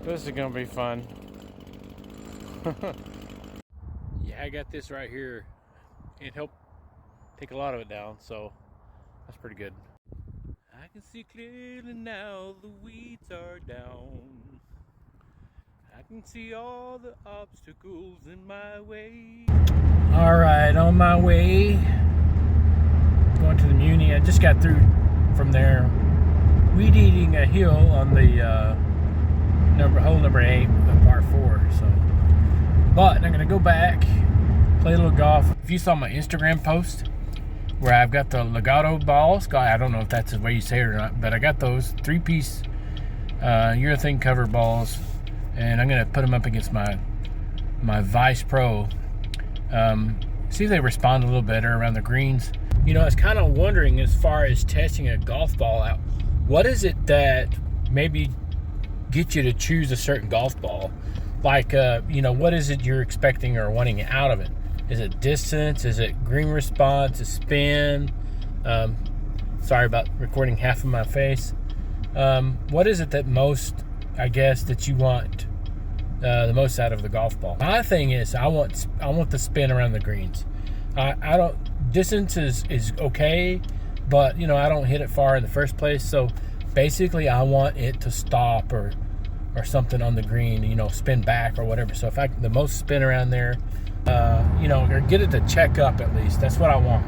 This is gonna be fun. Yeah, I got this right here. It helped take a lot of it down, so that's pretty good. I can see clearly now, the weeds are down. I can see all the obstacles in my way. All right, on my way, going to the Muni. I just got through from there, weed eating a hill on the hole number 8 of par 4. So, but I'm gonna go back, play a little golf. If you saw my Instagram post where I've got the Legato balls, I don't know if that's the way you say it or not, but I got those 3-piece urethane cover balls, and I'm gonna put them up against my Vice Pro. See if they respond a little better around the greens. You know, I was kind of wondering, as far as testing a golf ball out, what is it that maybe get you to choose a certain golf ball? Like, you know, what is it you're expecting or wanting out of it? Is it distance? Is it green response? Is spin? Sorry about recording half of my face. What is it that most, I guess, that you want the most out of the golf ball? My thing is, I want the spin around the greens. I don't, distance is okay, but you know, I don't hit it far in the first place. So basically, I want it to stop or something on the green, you know, spin back or whatever. So if I the most spin around there, you know, or get it to check up at least. That's what I want.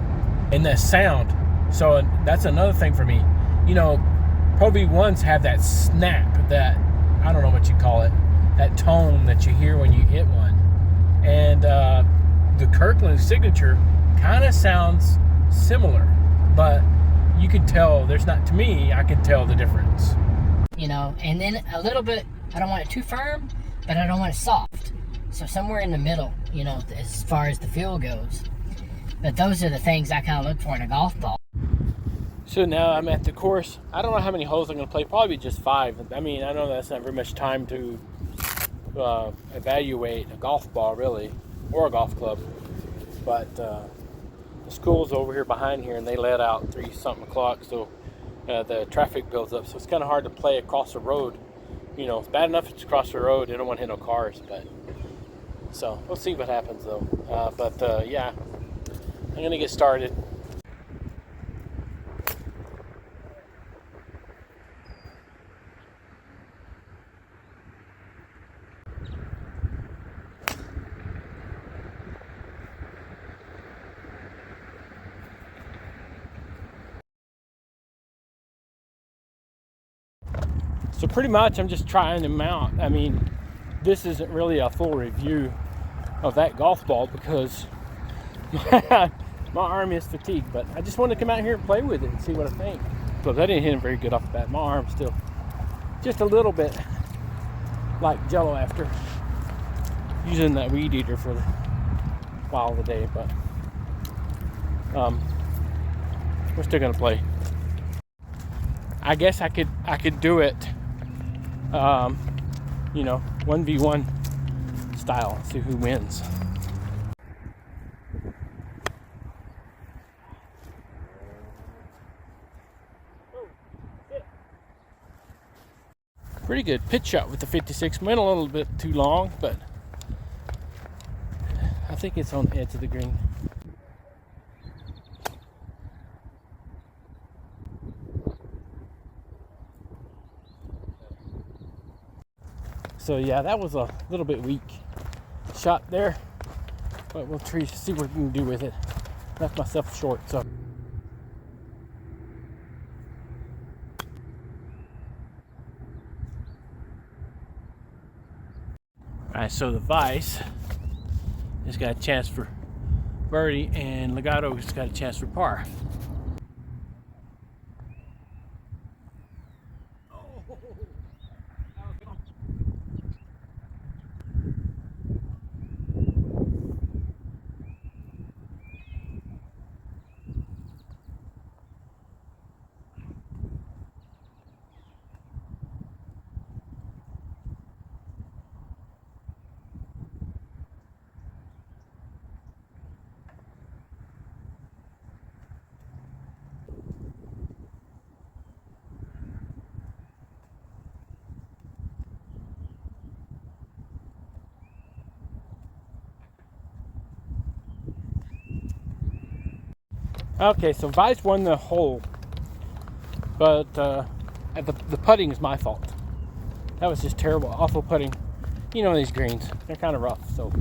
And the sound. So that's another thing for me. You know, Pro V1s have that snap, that, I don't know what you call it, that tone that you hear when you hit one. And the Kirkland signature kind of sounds similar, but you can tell there's not, to me, I can tell the difference. You know, and then a little bit, I don't want it too firm, but I don't want it soft. So somewhere in the middle, you know, as far as the feel goes. But those are the things I kind of look for in a golf ball. So now I'm at the course. I don't know how many holes I'm going to play. Probably just 5. I mean, I know that's not very much time to evaluate a golf ball, really, or a golf club. But the school's over here behind here, and they let out 3-something o'clock, so the traffic builds up. So it's kind of hard to play across the road. You know, it's bad enough it's across the road. They don't want to hit no cars, but so we'll see what happens though. Yeah, I'm gonna get started. So pretty much I'm just trying them out. I mean, this isn't really a full review of that golf ball because my arm is fatigued, but I just wanted to come out here and play with it and see what I think. So that didn't hit him very good off the bat. My arm's still just a little bit like jello after using that weed eater for the while of the day, but we're still gonna play. I guess I could do it, you know, 1v1 style, see who wins. Pretty good pitch shot with the 56. Went a little bit too long, but I think it's on the edge of the green. So yeah, that was a little bit weak shot there, but we'll see what we can do with it. Left myself short, so. Alright, so the Vice has got a chance for birdie, and Legato has got a chance for par. Okay, so Vice won the hole, but the putting is my fault. That was just terrible, awful putting. You know these greens, they're kind of rough, so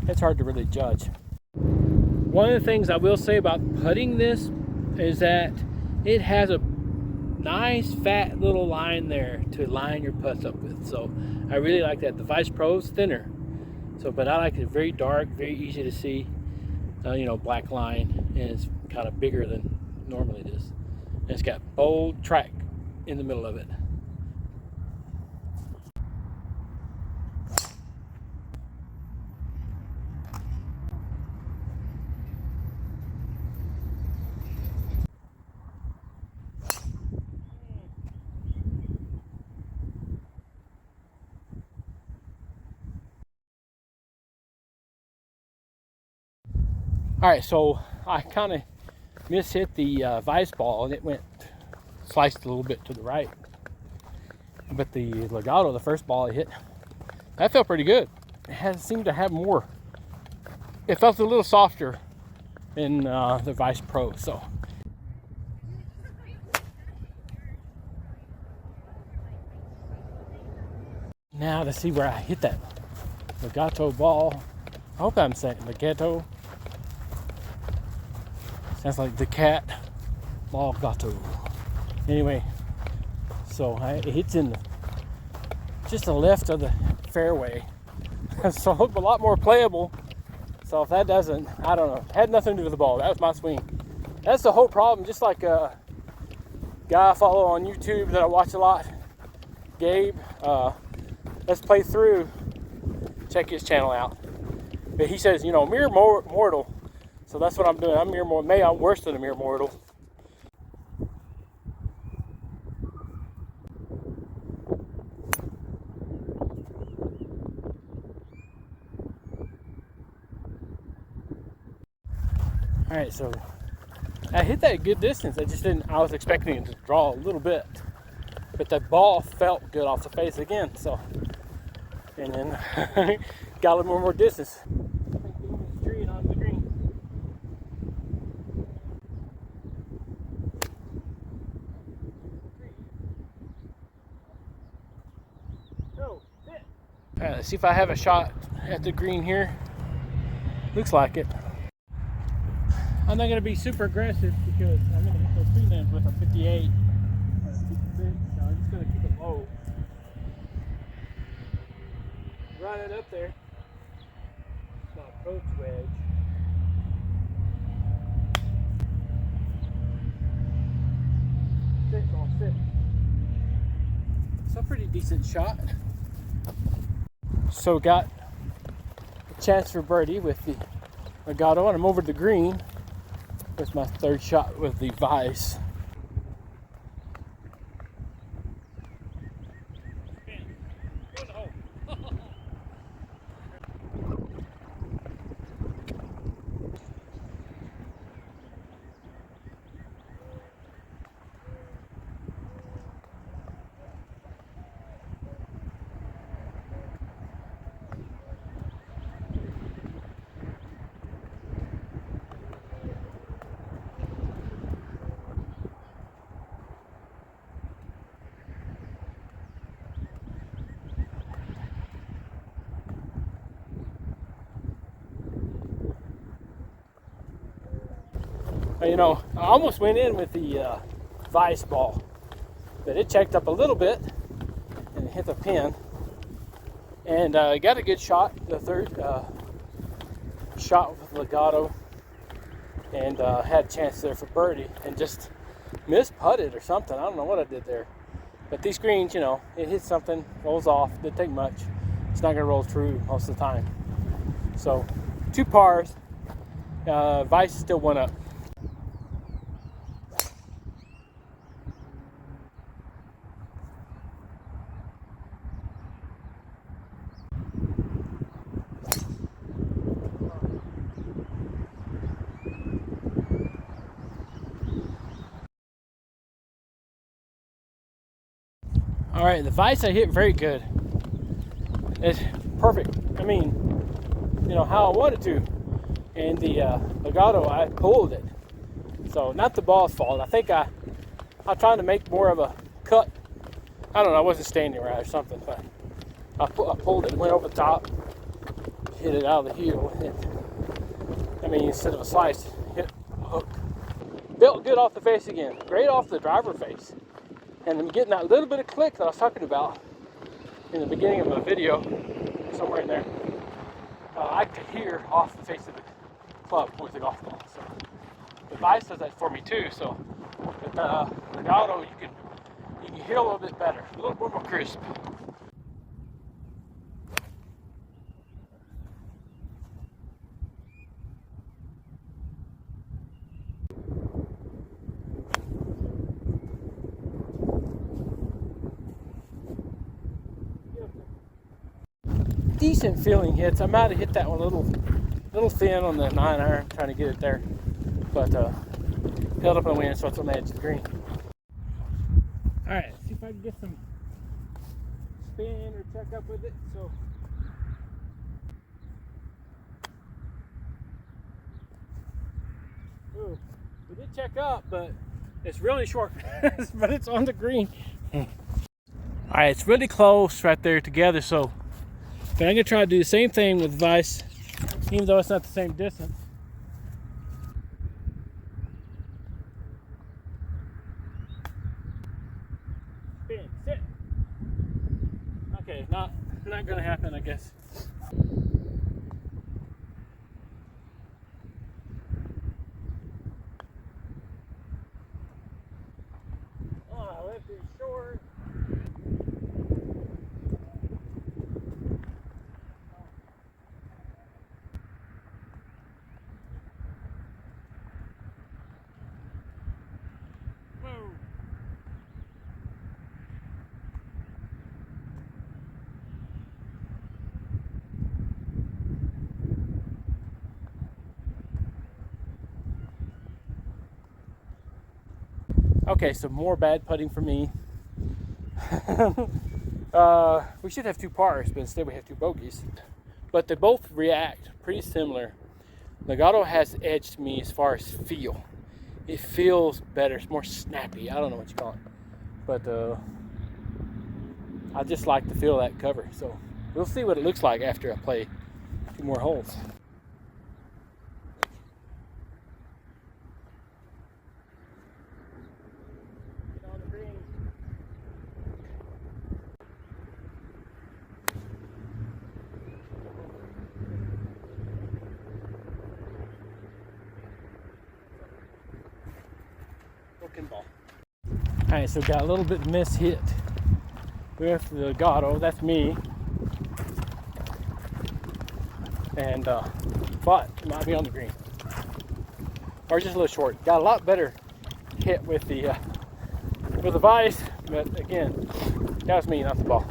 it's hard to really judge. One of the things I will say about putting this is that it has a nice fat little line there to line your putts up with. So I really like that. The Vice Pro is thinner, so but I like it very dark, very easy to see. You know, black line, and it's kind of bigger than normally it is. And it's got bold track in the middle of it. All right, so I kind of mishit the Vice ball, and it went sliced a little bit to the right. But the Legato, the first ball I hit, that felt pretty good. It seemed to have more. It felt a little softer than the Vice Pro. So now to see where I hit that Legato ball. I hope I'm saying Legato. Sounds like the cat ball gato. Anyway, so it hits in just the left of the fairway. So a lot more playable. So if that doesn't, I don't know. It had nothing to do with the ball. That was my swing. That's the whole problem. Just like a guy I follow on YouTube that I watch a lot, Gabe. Let's Play Through. Check his channel out. But he says, you know, mere mortal. So that's what I'm doing. I'm mere mortal. Maybe I'm worse than a mere mortal. All right, so I hit that good distance. I was expecting it to draw a little bit, but that ball felt good off the face again. So, and then got a little more distance. All right, let's see if I have a shot at the green here. Looks like it. I'm not going to be super aggressive because I'm going to hit those prelims with a 58 or a 56, so I'm just going to keep it low. Right it up there. It's my approach wedge. Sit. It's a pretty decent shot. So got a chance for birdie with the Legato, and I'm over the green with my third shot with the Vice. You know, I almost went in with the Vice ball, but it checked up a little bit and hit the pin, and got a good shot, the third shot with Legato, and had a chance there for birdie, and just misputted or something. I don't know what I did there, but these greens, you know, it hits something, rolls off, didn't take much. It's not going to roll true most of the time. So 2 pars, Vice still went up. All right, the Vice I hit very good. It's perfect. I mean, you know, how I wanted to. And the Legato, I pulled it So not the ball's fault. I think I'm trying to make more of a cut. I don't know, I wasn't standing right or something, but I pulled it, went over the top, hit it out of the heel. Instead of a slice, hit a hook. Felt good off the face again, great off the driver face. And I'm getting that little bit of click that I was talking about in the beginning of my video, somewhere in there. I could hear off the face of the club with the golf ball. So the Vice does that for me too. So with the Legato, you can hear a little bit better, a little more crisp. Decent feeling hits. I might have hit that one a little thin on the 9-iron, trying to get it there, but held up on the wind, so it's on the edge of the green. All right, see if I can get some spin or check up with it. So ooh, we did check up, but it's really short, but it's on the green. All right, it's really close right there together, so but I'm gonna try to do the same thing with Vice, even though it's not the same distance. Spin, sit. Okay, not gonna happen, I guess. Oh, left is short. Okay, so more bad putting for me. We should have 2 pars, but instead we have 2 bogeys. But they both react pretty similar. Legato has edged me as far as feel. It feels better, it's more snappy. I don't know what you call it. But I just like the feel of that cover. So we'll see what it looks like after I play 2 more holes. Ball. All right, so got a little bit of miss hit with the Legato. That's me, and but it might be on the green or just a little short. Got a lot better hit with the Vice, but again, that was me, not the ball.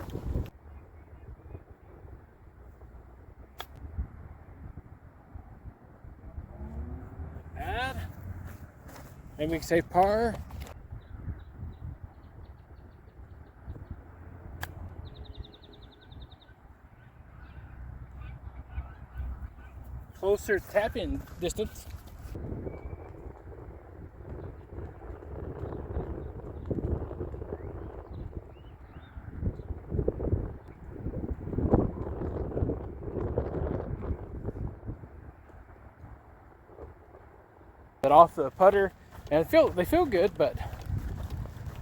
Bad. Maybe we can say par. Closer tap-in distance. But off the putter, and they feel good, but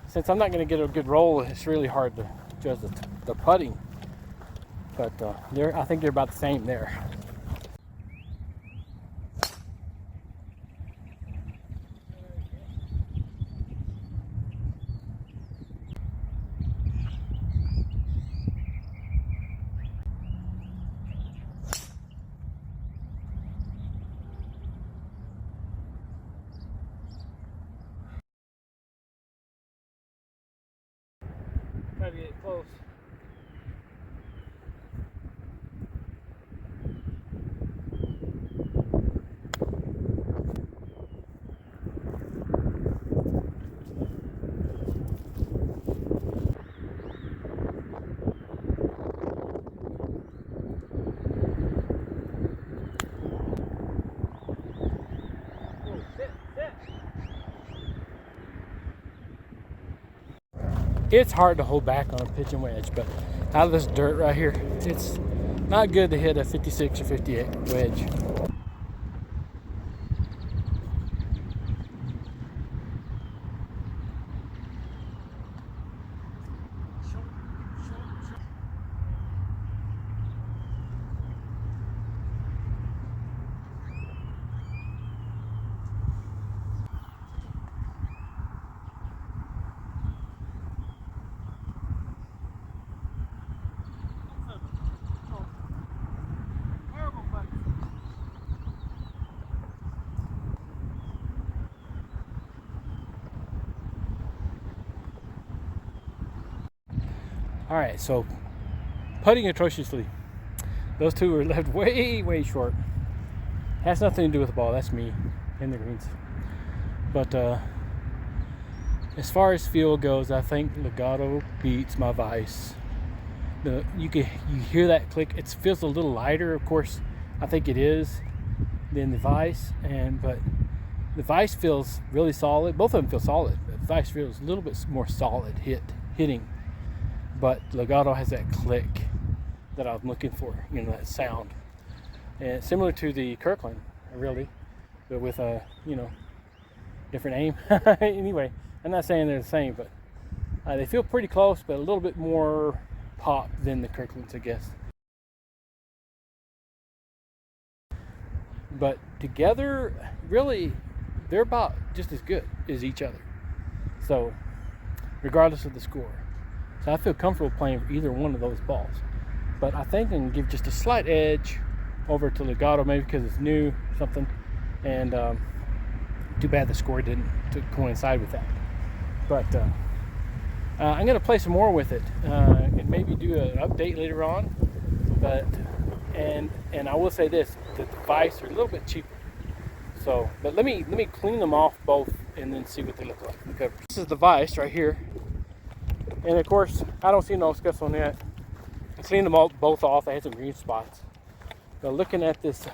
since I'm not going to get a good roll, it's really hard to judge the putting. But I think they're about the same there. Try to get close. it's hard to hold back on a pitching wedge, but out of this dirt right here, it's not good to hit a 56 or 58 wedge. All right, so putting atrociously. Those two were left way short. Has nothing to do with the ball. That's me in the greens. But as far as feel goes, I think Legato beats my Vice. You hear that click. It feels a little lighter, of course. I think it is than the Vice, but the Vice feels really solid. Both of them feel solid. But the Vice feels a little bit more solid hitting. But Legato has that click that I'm looking for, that sound. And similar to the Kirkland, really, but with a, different aim. Anyway, I'm not saying they're the same, but they feel pretty close, but a little bit more pop than the Kirklands, I guess. But together, really, they're about just as good as each other. So, regardless of the score. So I feel comfortable playing either one of those balls. But I think I can give just a slight edge over to Legato, maybe because it's new or something. And too bad the score didn't coincide with that. But I'm going to play some more with it and maybe do an update later on. But and I will say this, that the Vice are a little bit cheaper. So, but let me clean them off both and then see what they look like in the covers. This is the Vice right here. And of course, I don't see no scuffs on that. I cleaned them both off. I had some green spots. But looking at this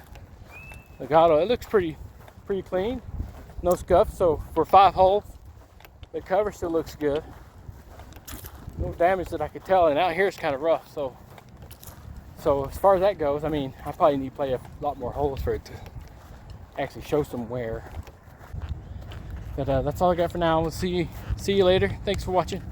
Legato, it looks pretty clean. No scuffs. So for 5 holes, the cover still looks good. No damage that I could tell. And out here it's kind of rough. So as far as that goes, I mean, I probably need to play a lot more holes for it to actually show some wear. But that's all I got for now. We'll see you later. Thanks for watching.